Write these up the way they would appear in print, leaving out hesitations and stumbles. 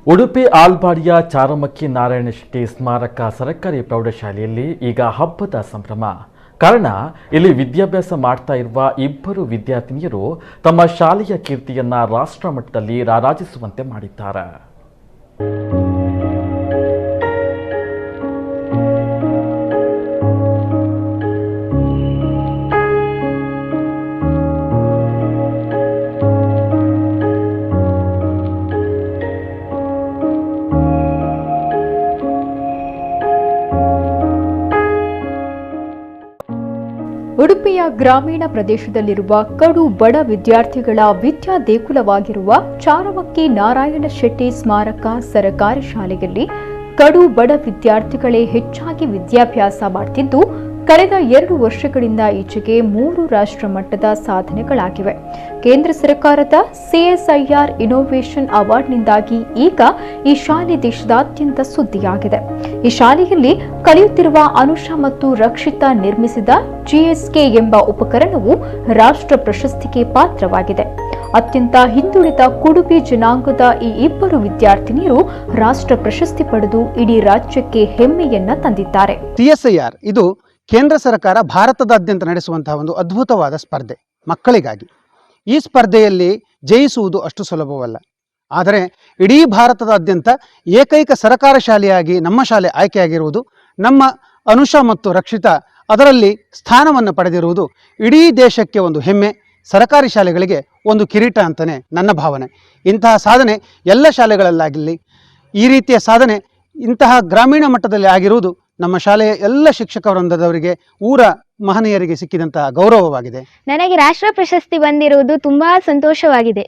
ಉಡುಪಿ ಆಲ್ಬಾಡಿಯ ಚಾರಮಕ್ಕಿ ನಾರಾಯಣ ಶೆಟ್ಟಿ ಸ್ಮಾರಕ ಸರ್ಕಾರಿ ಪ್ರೌಢಶಾಲೆಯಲ್ಲಿ ಈಗ ಹಬ್ಬದ ಸಂಭ್ರಮ. ಕಾರಣ ಇಲ್ಲಿ ವಿದ್ಯಾಭ್ಯಾಸ ಮಾಡ್ತಾ ಇರುವ ಇಬ್ಬರು ವಿದ್ಯಾರ್ಥಿನಿಯರು ತಮ್ಮ ಶಾಲೆಯ ಕೀರ್ತಿಯನ್ನ ರಾಷ್ಟ್ರ ಮಟ್ಟದಲ್ಲಿ ರಾರಾಜಿಸುವಂತೆ ಮಾಡಿದ್ದಾರೆ. ಉಡುಪಿಯ ಗ್ರಾಮೀಣ ಪ್ರದೇಶದಲ್ಲಿರುವ ಕಡು ಬಡ ವಿದ್ಯಾರ್ಥಿಗಳ ವಿದ್ಯಾ ದೇಗುಲವಾಗಿರುವ ಚಾರಮಕ್ಕಿ ನಾರಾಯಣ ಶೆಟ್ಟಿ ಸ್ಮಾರಕ ಸರ್ಕಾರಿ ಶಾಲೆಯಲ್ಲಿ ಕಡು ಬಡ ವಿದ್ಯಾರ್ಥಿಗಳೇ ಹೆಚ್ಚಾಗಿ ವಿದ್ಯಾಭ್ಯಾಸ ಮಾಡುತ್ತಿದ್ದು, ಕಳೆದ 2 ವರ್ಷಗಳಿಂದ ಈಚೆಗೆ 3 ರಾಷ್ಟ್ರ ಮಟ್ಟದ ಸಾಧನೆಗಳಾಗಿವೆ. ಕೇಂದ್ರ ಸರ್ಕಾರದ CSIR ಇನ್ನೋವೇಷನ್ ಅವಾರ್ಡ್ನಿಂದಾಗಿ ಈಗ ಈ ಶಾಲೆ ದೇಶದಾದ್ಯಂತ ಸುದ್ದಿಯಾಗಿದೆ. ಈ ಶಾಲೆಯಲ್ಲಿ ಕಲಿಯುತ್ತಿರುವ ಅನುಷಾ ಮತ್ತು ರಕ್ಷಿತಾ ನಿರ್ಮಿಸಿದ GSK ಎಂಬ ಉಪಕರಣವು ರಾಷ್ಟ್ರ ಪ್ರಶಸ್ತಿಗೆ ಪಾತ್ರವಾಗಿದೆ. ಅತ್ಯಂತ ಹಿಂದುಳಿದ ಕುಡುಬಿ ಜನಾಂಗದ ಈ ಇಬ್ಬರು ವಿದ್ಯಾರ್ಥಿನಿಯರು ರಾಷ್ಟ್ರ ಪ್ರಶಸ್ತಿ ಪಡೆದು ಇಡೀ ರಾಜ್ಯಕ್ಕೆ ಹೆಮ್ಮೆಯನ್ನ ತಂದಿದ್ದಾರೆ. CSIR ಇದು ಕೇಂದ್ರ ಸರ್ಕಾರ ಭಾರತದಾದ್ಯಂತ ನಡೆಸುವಂತಹ ಒಂದು ಅದ್ಭುತವಾದ ಸ್ಪರ್ಧೆ ಮಕ್ಕಳಿಗಾಗಿ. ಈ ಸ್ಪರ್ಧೆಯಲ್ಲಿ ಜಯಿಸುವುದು ಅಷ್ಟು ಸುಲಭವಲ್ಲ. ಆದರೆ ಇಡೀ ಭಾರತದಾದ್ಯಂತ ಏಕೈಕ ಸರ್ಕಾರ ಶಾಲೆಯಾಗಿ ನಮ್ಮ ಶಾಲೆ ಆಯ್ಕೆಯಾಗಿರುವುದು, ನಮ್ಮ ಅನುಷಾ ಮತ್ತು ರಕ್ಷಿತಾ ಅದರಲ್ಲಿ ಸ್ಥಾನವನ್ನು ಪಡೆದಿರುವುದು ಇಡೀ ದೇಶಕ್ಕೆ ಒಂದು ಹೆಮ್ಮೆ, ಸರ್ಕಾರಿ ಶಾಲೆಗಳಿಗೆ ಒಂದು ಕಿರೀಟ ಅಂತಲೇ ನನ್ನ ಭಾವನೆ. ಇಂತಹ ಸಾಧನೆ ಎಲ್ಲ ಶಾಲೆಗಳಲ್ಲಾಗಲಿ, ಈ ರೀತಿಯ ಸಾಧನೆ ಇಂತಹ ಗ್ರಾಮೀಣ ಮಟ್ಟದಲ್ಲಿ ಆಗಿರುವುದು ನಮ್ಮ ಶಾಲೆಯ ಎಲ್ಲ ಶಿಕ್ಷಕ ವೃಂದದವರಿಗೆ, ಊರ ಮಹನೀಯರಿಗೆ ಸಿಕ್ಕಿದಂತಹ ಗೌರವವಾಗಿದೆ. ನನಗೆ ರಾಷ್ಟ್ರ ಪ್ರಶಸ್ತಿ ಬಂದಿರುವುದು ತುಂಬಾ ಸಂತೋಷವಾಗಿದೆ.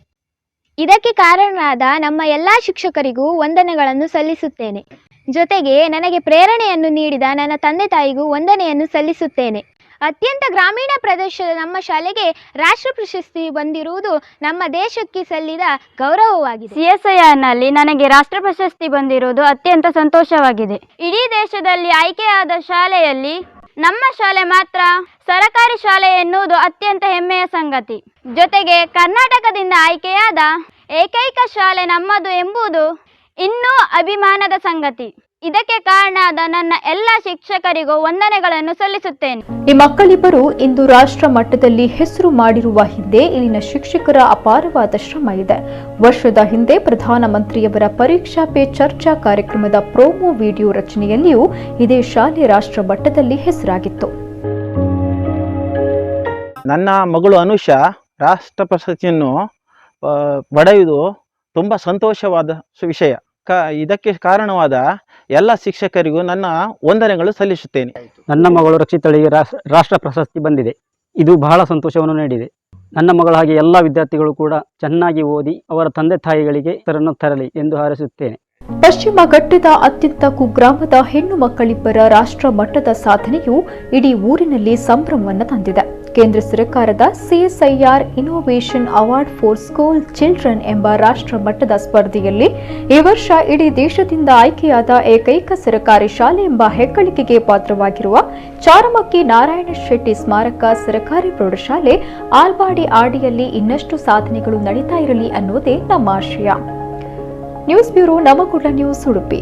ಇದಕ್ಕೆ ಕಾರಣರಾದ ನಮ್ಮ ಎಲ್ಲಾ ಶಿಕ್ಷಕರಿಗೂ ವಂದನೆಗಳನ್ನು ಸಲ್ಲಿಸುತ್ತೇನೆ. ಜೊತೆಗೆ ನನಗೆ ಪ್ರೇರಣೆಯನ್ನು ನೀಡಿದ ನನ್ನ ತಂದೆ ತಾಯಿಗೂ ವಂದನೆಯನ್ನು ಸಲ್ಲಿಸುತ್ತೇನೆ. ಅತ್ಯಂತ ಗ್ರಾಮೀಣ ಪ್ರದೇಶದ ನಮ್ಮ ಶಾಲೆಗೆ ರಾಷ್ಟ್ರ ಪ್ರಶಸ್ತಿ ಬಂದಿರುವುದು ನಮ್ಮ ದೇಶಕ್ಕೆ ಸಲ್ಲಿದ ಗೌರವವಾಗಿದೆ. CSIRನಲ್ಲಿ ನನಗೆ ರಾಷ್ಟ್ರ ಪ್ರಶಸ್ತಿ ಬಂದಿರುವುದು ಅತ್ಯಂತ ಸಂತೋಷವಾಗಿದೆ. ಇಡೀ ದೇಶದಲ್ಲಿ ಆಯ್ಕೆಯಾದ ಶಾಲೆಯಲ್ಲಿ ನಮ್ಮ ಶಾಲೆ ಮಾತ್ರ ಸರಕಾರಿ ಶಾಲೆ ಎನ್ನುವುದು ಅತ್ಯಂತ ಹೆಮ್ಮೆಯ ಸಂಗತಿ. ಜೊತೆಗೆ ಕರ್ನಾಟಕದಿಂದ ಆಯ್ಕೆಯಾದ ಏಕೈಕ ಶಾಲೆ ನಮ್ಮದು ಎಂಬುದು ಇನ್ನೂ ಅಭಿಮಾನದ ಸಂಗತಿ. ಇದಕ್ಕೆ ಕಾರಣವಾದ ನನ್ನ ಎಲ್ಲ ಶಿಕ್ಷಕರಿಗೂ ವಂದನೆಗಳನ್ನು ಸಲ್ಲಿಸುತ್ತೇನೆ. ಈ ಮಕ್ಕಳಿಬ್ಬರು ಇಂದು ರಾಷ್ಟ್ರ ಮಟ್ಟದಲ್ಲಿ ಹೆಸರು ಮಾಡಿರುವ ಹಿಂದೆ ಇಲ್ಲಿನ ಶಿಕ್ಷಕರ ಅಪಾರವಾದ ಶ್ರಮ ಇದೆ. ವರ್ಷದ ಹಿಂದೆ ಪ್ರಧಾನಮಂತ್ರಿಯವರ ಪರೀಕ್ಷಾ ಪೇ ಚರ್ಚಾ ಕಾರ್ಯಕ್ರಮದ ಪ್ರೋಮೋ ವಿಡಿಯೋ ರಚನೆಯಲ್ಲಿಯೂ ಇದೇ ಶಾಲೆ ರಾಷ್ಟ್ರ ಮಟ್ಟದಲ್ಲಿ ಹೆಸರಾಗಿತ್ತು. ನನ್ನ ಮಗಳು ಅನುಷಾ ರಾಷ್ಟ್ರ ಪ್ರಶಸ್ತಿಯನ್ನು ಪಡೆಯುವುದು ತುಂಬ ಸಂತೋಷವಾದ ವಿಷಯ. ಇದಕ್ಕೆ ಕಾರಣವಾದ ಎಲ್ಲ ಶಿಕ್ಷಕರಿಗೂ ನನ್ನ ವಂದನೆಗಳು ಸಲ್ಲಿಸುತ್ತೇನೆ. ನನ್ನ ಮಗಳು ರಕ್ಷಿತಳಿಗೆ ರಾಷ್ಟ್ರ ಪ್ರಶಸ್ತಿ ಬಂದಿದೆ. ಇದು ಬಹಳ ಸಂತೋಷವನ್ನು ನೀಡಿದೆ. ನನ್ನ ಮಗಳ ಹಾಗೆ ಎಲ್ಲ ವಿದ್ಯಾರ್ಥಿಗಳು ಕೂಡ ಚೆನ್ನಾಗಿ ಓದಿ ಅವರ ತಂದೆ ತಾಯಿಗಳಿಗೆ ಹೆಸರನ್ನು ತರಲಿ ಎಂದು ಹಾರೈಸುತ್ತೇನೆ. ಪಶ್ಚಿಮ ಘಟ್ಟದ ಅತ್ಯಂತ ಕುಗ್ರಾಮದ ಹೆಣ್ಣು ಮಕ್ಕಳಿಬ್ಬರ ರಾಷ್ಟ್ರ ಮಟ್ಟದ ಸಾಧನೆಯು ಇಡೀ ಊರಿನಲ್ಲಿ ಸಂಭ್ರಮವನ್ನು ತಂದಿದೆ. ಕೇಂದ್ರ ಸರ್ಕಾರದ CSIR innovation award for school children ಎಂಬ ರಾಷ್ಟ್ರ ಮಟ್ಟದ ಸ್ಪರ್ಧೆಯಲ್ಲಿ ಈ ವರ್ಷ ಇಡೀ ದೇಶದಿಂದ ಆಯ್ಕೆಯಾದ ಏಕೈಕ ಸರ್ಕಾರಿ ಶಾಲೆ ಎಂಬ ಹೆಗ್ಗಳಿಕೆಗೆ ಪಾತ್ರವಾಗಿರುವ ಚಾರಮಕ್ಕಿ ನಾರಾಯಣ ಶೆಟ್ಟಿ ಸ್ಮಾರಕ ಸರ್ಕಾರಿ ಪ್ರೌಢಶಾಲೆ ಆಲ್ಬಾಡಿ ಆಡಿಯಲ್ಲಿ ಇನ್ನಷ್ಟು ಸಾಧನೆಗಳು ನಡೀತಾ ಇರಲಿ ಅನ್ನೋದೇ ನಮ್ಮ ಆಶಯ. ನ್ಯೂಸ್ ಬ್ಯೂರೋ, ನಮಗುಡ್ಡ ನ್ಯೂಸ್, ಉಡುಪಿ.